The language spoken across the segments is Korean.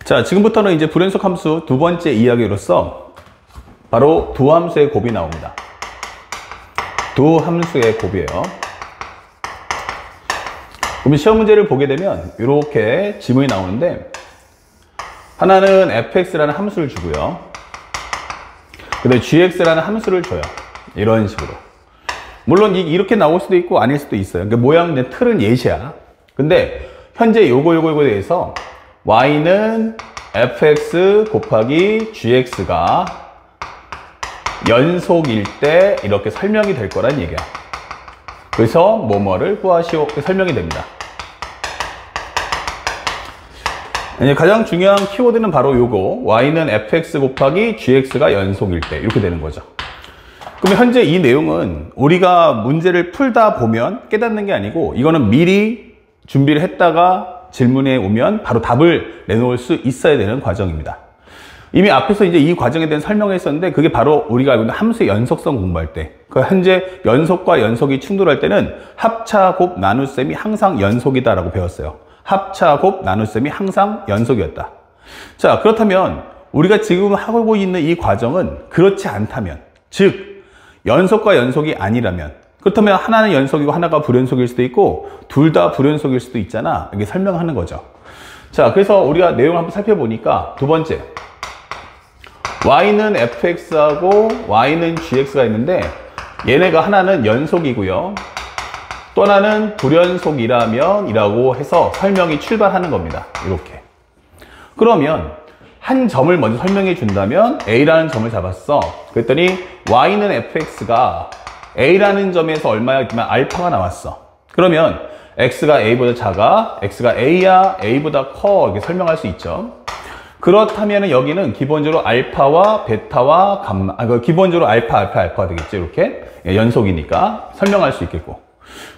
자, 지금부터는 이제 불연속 함수 두 번째 이야기로서 바로 두 함수의 곱이 나옵니다. 두 함수의 곱이에요. 그럼 시험 문제를 보게 되면 이렇게 지문이 나오는데, 하나는 fx라는 함수를 주고요, 그 다음에 gx라는 함수를 줘요. 이런 식으로. 물론 이렇게 나올 수도 있고 아닐 수도 있어요. 그러니까 모양 틀은 예시야. 근데 현재 요거에 대해서 y는 fx 곱하기 gx가 연속일 때 이렇게 설명이 될 거란 얘기야. 그래서 뭐뭐를 구하시오, 설명이 됩니다. 이제 가장 중요한 키워드는 바로 요거, y는 fx 곱하기 gx가 연속일 때, 이렇게 되는 거죠. 그럼 현재 이 내용은 우리가 문제를 풀다 보면 깨닫는 게 아니고, 이거는 미리 준비를 했다가 질문에 오면 바로 답을 내놓을 수 있어야 되는 과정입니다. 이미 앞에서 이제 이 과정에 대한 설명을 했었는데, 그게 바로 우리가 알고 있는 함수의 연속성 공부할 때, 그러니까 현재 연속과 연속이 충돌할 때는 합차, 곱, 나눗셈이 항상 연속이다라고 배웠어요. 합차, 곱, 나눗셈이 항상 연속이었다. 자, 그렇다면 우리가 지금 하고 있는 이 과정은 그렇지 않다면, 즉 연속과 연속이 아니라면, 그렇다면 하나는 연속이고 하나가 불연속일 수도 있고 둘 다 불연속일 수도 있잖아. 이렇게 설명하는 거죠. 자, 그래서 우리가 내용을 한번 살펴보니까, 두 번째, y는 fx하고 y는 gx가 있는데, 얘네가 하나는 연속이고요, 또 하나는 불연속이라면 이라고 해서 설명이 출발하는 겁니다. 이렇게. 그러면 한 점을 먼저 설명해 준다면, A라는 점을 잡았어. 그랬더니 y는 fx가 A라는 점에서 얼마야? 그러면 알파가 나왔어. 그러면 x가 A보다 작아, x가 A야, A보다 커, 이렇게 설명할 수 있죠. 그렇다면 여기는 기본적으로 알파와 베타와 감마, 기본적으로 알파가 되겠죠. 이렇게 연속이니까 설명할 수 있겠고,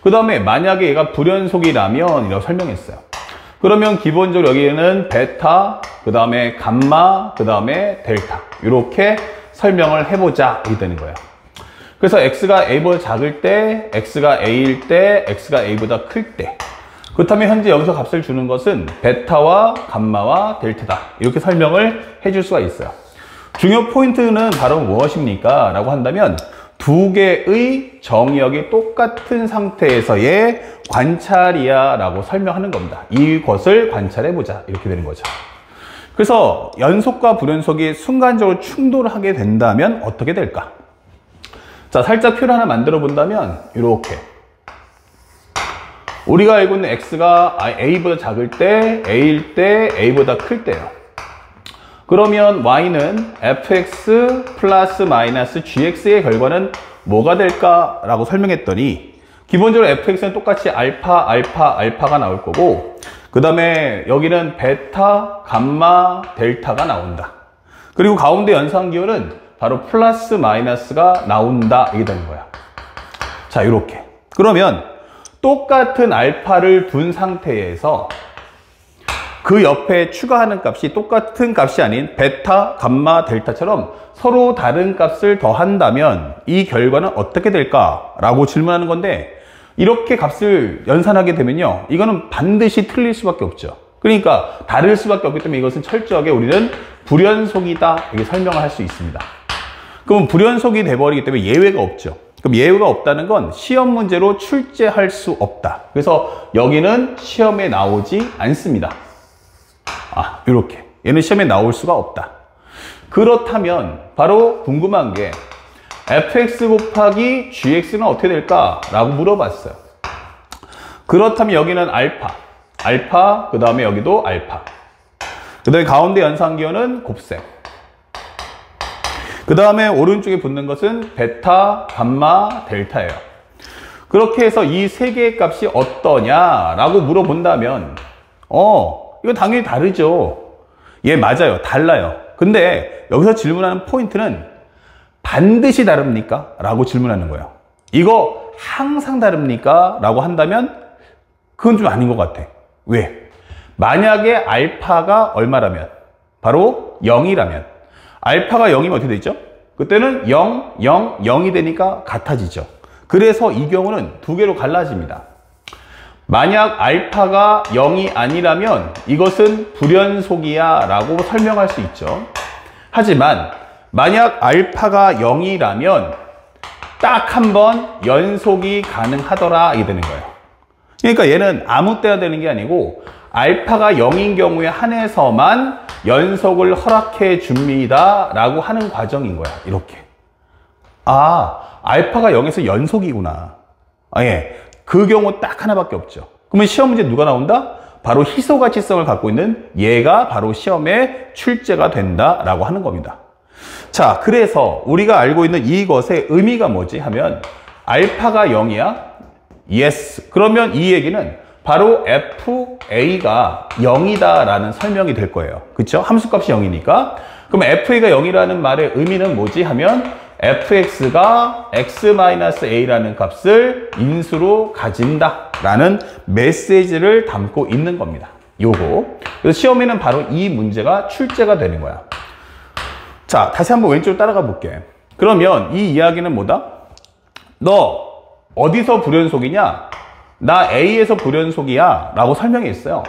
그 다음에 만약에 얘가 불연속이라면 이라고 설명했어요. 그러면 기본적으로 여기에는 베타, 그 다음에 감마, 그 다음에 델타, 이렇게 설명을 해보자, 이렇게 되는 거예요. 그래서 x가 a보다 작을 때, x가 a일 때, x가 a보다 클 때, 그렇다면 현재 여기서 값을 주는 것은 베타와 감마와 델타다, 이렇게 설명을 해줄 수가 있어요. 중요 포인트는 바로 무엇입니까? 라고 한다면, 두 개의 정역이 똑같은 상태에서의 관찰이야 라고 설명하는 겁니다. 이것을 관찰해보자, 이렇게 되는 거죠. 그래서 연속과 불연속이 순간적으로 충돌하게 된다면 어떻게 될까? 자, 살짝 표를 하나 만들어 본다면 이렇게, 우리가 알고 있는 x가 a보다 작을 때, a일 때, a보다 클 때요. 그러면 y는 fx 플러스 마이너스 gx의 결과는 뭐가 될까? 라고 설명했더니, 기본적으로 fx는 똑같이 알파가 나올 거고, 그 다음에 여기는 베타, 감마, 델타가 나온다. 그리고 가운데 연산기호는 바로 플러스 마이너스가 나온다, 이게 되는 거야. 자, 이렇게. 그러면 똑같은 알파를 둔 상태에서 그 옆에 추가하는 값이 똑같은 값이 아닌 베타, 감마, 델타처럼 서로 다른 값을 더한다면 이 결과는 어떻게 될까? 라고 질문하는 건데, 이렇게 값을 연산하게 되면요, 이거는 반드시 틀릴 수밖에 없죠. 그러니까 다를 수밖에 없기 때문에 이것은 철저하게 우리는 불연속이다, 이렇게 설명을 할 수 있습니다. 그럼 불연속이 돼버리기 때문에 예외가 없죠. 그럼 예외가 없다는 건 시험 문제로 출제할 수 없다. 그래서 여기는 시험에 나오지 않습니다. 이렇게. 얘는 시험에 나올 수가 없다. 그렇다면 바로 궁금한 게, fx 곱하기 gx는 어떻게 될까? 라고 물어봤어요. 그렇다면 여기는 알파, 그 다음에 여기도 알파, 그 다음에 가운데 연산기호는 곱셈, 그 다음에 오른쪽에 붙는 것은 베타, 감마, 델타예요. 그렇게 해서 이 세 개의 값이 어떠냐라고 물어본다면, 이거 당연히 다르죠. 예, 맞아요. 달라요. 근데 여기서 질문하는 포인트는 반드시 다릅니까? 라고 질문하는 거예요. 이거 항상 다릅니까? 라고 한다면 그건 좀 아닌 것 같아. 왜? 만약에 알파가 얼마라면? 바로 0이라면. 알파가 0이면 어떻게 되죠? 그때는 0, 0, 0이 되니까 같아지죠. 그래서 이 경우는 두 개로 갈라집니다. 만약 알파가 0이 아니라면 이것은 불연속이야 라고 설명할 수 있죠. 하지만 만약 알파가 0이라면 딱 한 번 연속이 가능하더라 이게 되는 거예요. 그러니까 얘는 아무 때나 되는 게 아니고 알파가 0인 경우에 한해서만 연속을 허락해 줍니다 라고 하는 과정인 거야. 이렇게. 아, 알파가 0에서 연속이구나. 아, 예. 그 경우 딱 하나밖에 없죠. 그러면 시험 문제 누가 나온다? 바로 희소가치성을 갖고 있는 얘가 바로 시험에 출제가 된다라고 하는 겁니다. 자, 그래서 우리가 알고 있는 이것의 의미가 뭐지 하면 알파가 0이야? yes. 그러면 이 얘기는 바로 FA가 0이다 라는 설명이 될 거예요. 그쵸? 함수값이 0이니까. 그럼 FA가 0이라는 말의 의미는 뭐지 하면 fx가 x-a라는 값을 인수로 가진다 라는 메시지를 담고 있는 겁니다. 요거. 그래서 시험에는 바로 이 문제가 출제가 되는 거야. 자, 다시 한번 왼쪽으로 따라가 볼게. 그러면 이 이야기는 뭐다? 너 어디서 불연속이냐? 나 A에서 불연속이야 라고 설명했어요.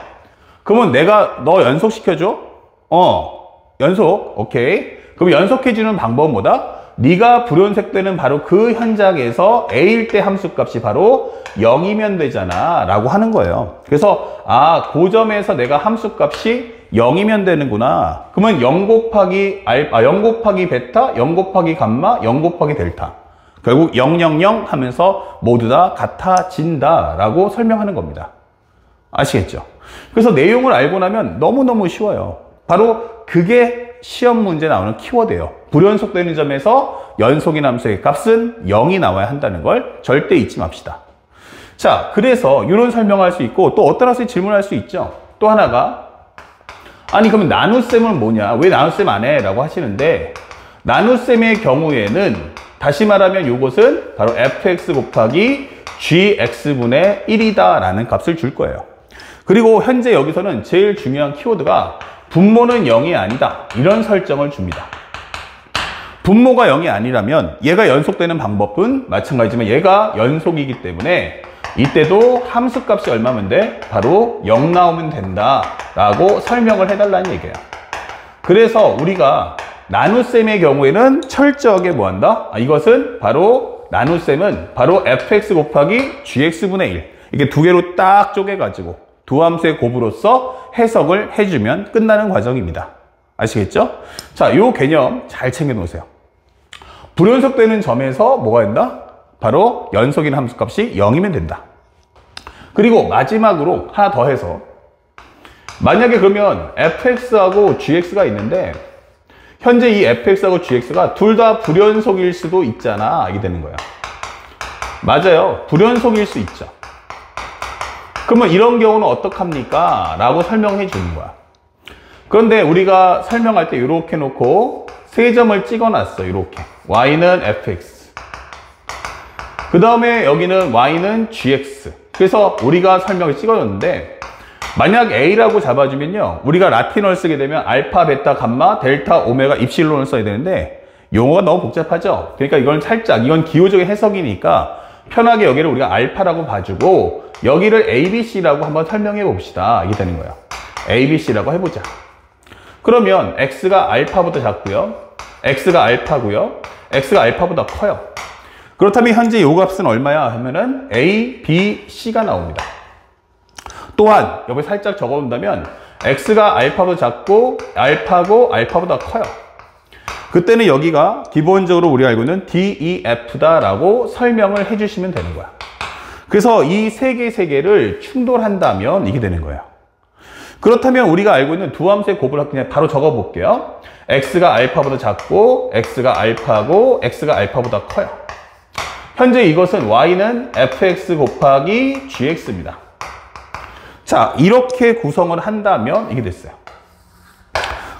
그러면 내가 너 연속시켜줘? 연속. 오케이. 그럼 연속해주는 방법은 뭐다? 네가 불연속되는 바로 그 현장에서 A일 때 함수값이 바로 0이면 되잖아 라고 하는 거예요. 그래서 그 점에서 내가 함수값이 0이면 되는구나. 그러면 0 곱하기 알파, 0 곱하기 베타, 0 곱하기 감마, 0 곱하기 델타. 결국 0, 0, 0 하면서 모두 다 같아진다 라고 설명하는 겁니다. 아시겠죠? 그래서 내용을 알고 나면 너무너무 쉬워요. 바로 그게 시험 문제 나오는 키워드예요. 불연속되는 점에서 연속인 함수의 값은 0이 나와야 한다는 걸 절대 잊지 맙시다. 자, 그래서 이런 설명할 수 있고 또 어떤 학생이 질문할 수 있죠. 또 하나가 아니 그러면 나눗셈은 뭐냐? 왜 나눗셈 안 해? 라고 하시는데 나눗셈의 경우에는 다시 말하면 이것은 바로 fx 곱하기 gx분의 1이다 라는 값을 줄 거예요. 그리고 현재 여기서는 제일 중요한 키워드가 분모는 0이 아니다 이런 설정을 줍니다. 분모가 0이 아니라면 얘가 연속되는 방법은 마찬가지지만 얘가 연속이기 때문에 이때도 함수값이 얼마면 돼? 바로 0 나오면 된다 라고 설명을 해달라는 얘기예요. 그래서 우리가 나눗셈의 경우에는 철저하게 뭐한다? 이것은 바로 나눗셈은 바로 fx 곱하기 gx분의 1 이게 두 개로 딱 쪼개가지고 두 함수의 곱으로서 해석을 해주면 끝나는 과정입니다. 아시겠죠? 자, 이 개념 잘 챙겨 놓으세요. 불연속되는 점에서 뭐가 된다? 바로 연속인 함수값이 0이면 된다. 그리고 마지막으로 하나 더 해서 만약에 그러면 fx하고 gx가 있는데 현재 이 fx하고 gx가 둘 다 불연속일 수도 있잖아 이게 되는 거야. 맞아요. 불연속일 수 있죠. 그러면 이런 경우는 어떡합니까? 라고 설명해 주는 거야. 그런데 우리가 설명할 때 이렇게 놓고 세 점을 찍어 놨어. 이렇게 y는 fx 그 다음에 여기는 y는 gx. 그래서 우리가 설명을 찍어줬는데 만약 a라고 잡아주면요 우리가 라틴어를 쓰게 되면 알파, 베타, 감마, 델타, 오메가, 입실론을 써야 되는데 용어가 너무 복잡하죠. 그러니까 이건 살짝 이건 기호적인 해석이니까 편하게 여기를 우리가 알파라고 봐주고 여기를 ABC라고 한번 설명해 봅시다. 이게 되는 거예요. ABC라고 해보자. 그러면 X가 알파보다 작고요. X가 알파고요. X가 알파보다 커요. 그렇다면 현재 이 값은 얼마야? 하면은 A, B, C가 나옵니다. 또한 여기 살짝 적어본다면 X가 알파보다 작고 알파고 알파보다 커요. 그때는 여기가 기본적으로 우리가 알고 있는 DEF다 라고 설명을 해주시면 되는 거야. 그래서 이 세 개를 충돌한다면 이게 되는 거예요. 그렇다면 우리가 알고 있는 두 함수의 곱을 그냥 바로 적어 볼게요. X가 알파보다 작고 X가 알파고 X가 알파보다 커요. 현재 이것은 Y는 fx 곱하기 gx입니다. 자, 이렇게 구성을 한다면 이게 됐어요.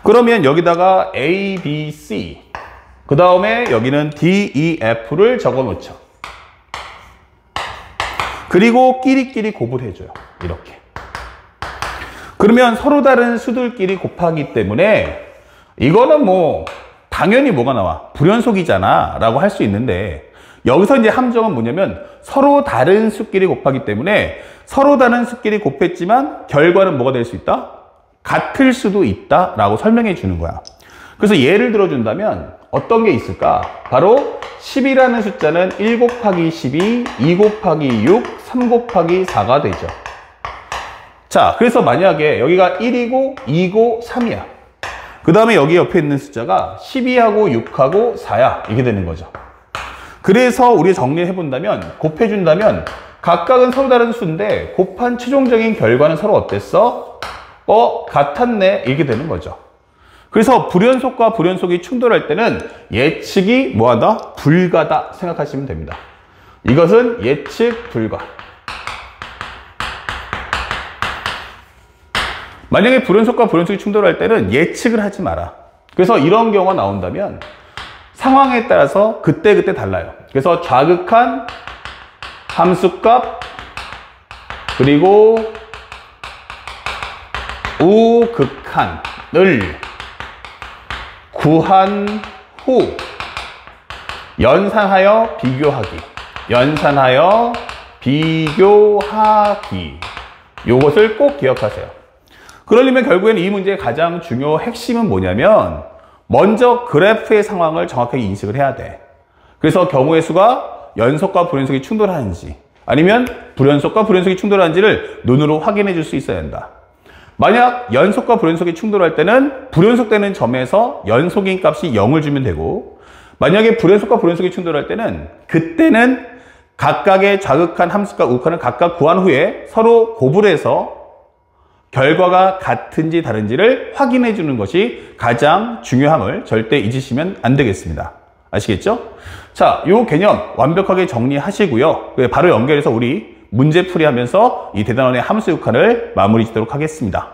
그러면 여기다가 A, B, C 그 다음에 여기는 D, E, F를 적어 놓죠. 그리고 끼리끼리 곱을 해줘요. 이렇게. 그러면 서로 다른 수들끼리 곱하기 때문에 이거는 뭐 당연히 뭐가 나와? 불연속이잖아 라고 할 수 있는데 여기서 이제 함정은 뭐냐면 서로 다른 수끼리 곱하기 때문에 서로 다른 수끼리 곱했지만 결과는 뭐가 될 수 있다? 같을 수도 있다 라고 설명해 주는 거야. 그래서 예를 들어준다면 어떤 게 있을까? 바로 10이라는 숫자는 1 곱하기 12, 2 곱하기 6, 3 곱하기 4가 되죠. 자, 그래서 만약에 여기가 1이고 2고 3이야. 그 다음에 여기 옆에 있는 숫자가 12하고 6하고 4야. 이게 되는 거죠. 그래서 우리 정리해 본다면, 곱해준다면 각각은 서로 다른 수인데 곱한 최종적인 결과는 서로 어땠어? 같았네. 이게 되는 거죠. 그래서 불연속과 불연속이 충돌할 때는 예측이 뭐하다? 불가다 생각하시면 됩니다. 이것은 예측 불가. 만약에 불연속과 불연속이 충돌할 때는 예측을 하지 마라. 그래서 이런 경우가 나온다면 상황에 따라서 그때그때 달라요. 그래서 좌극한 함수값 그리고 우극한을 구한 후 연산하여 비교하기 요것을 꼭 기억하세요. 그러려면 결국에는 이 문제의 가장 중요 핵심은 뭐냐면 먼저 그래프의 상황을 정확하게 인식을 해야 돼. 그래서 경우의 수가 연속과 불연속이 충돌하는지 아니면 불연속과 불연속이 충돌하는지를 눈으로 확인해 줄 수 있어야 한다. 만약 연속과 불연속이 충돌할 때는 불연속되는 점에서 연속인 값이 0을 주면 되고 만약에 불연속과 불연속이 충돌할 때는 그때는 각각의 좌극한 함수과 우극한을 각각 구한 후에 서로 곱을 해서 결과가 같은지 다른지를 확인해 주는 것이 가장 중요함을 절대 잊으시면 안 되겠습니다. 아시겠죠? 자, 이 개념 완벽하게 정리하시고요. 바로 연결해서 우리 문제풀이 하면서 이 대단원의 함수 육한을 마무리 짓도록 하겠습니다.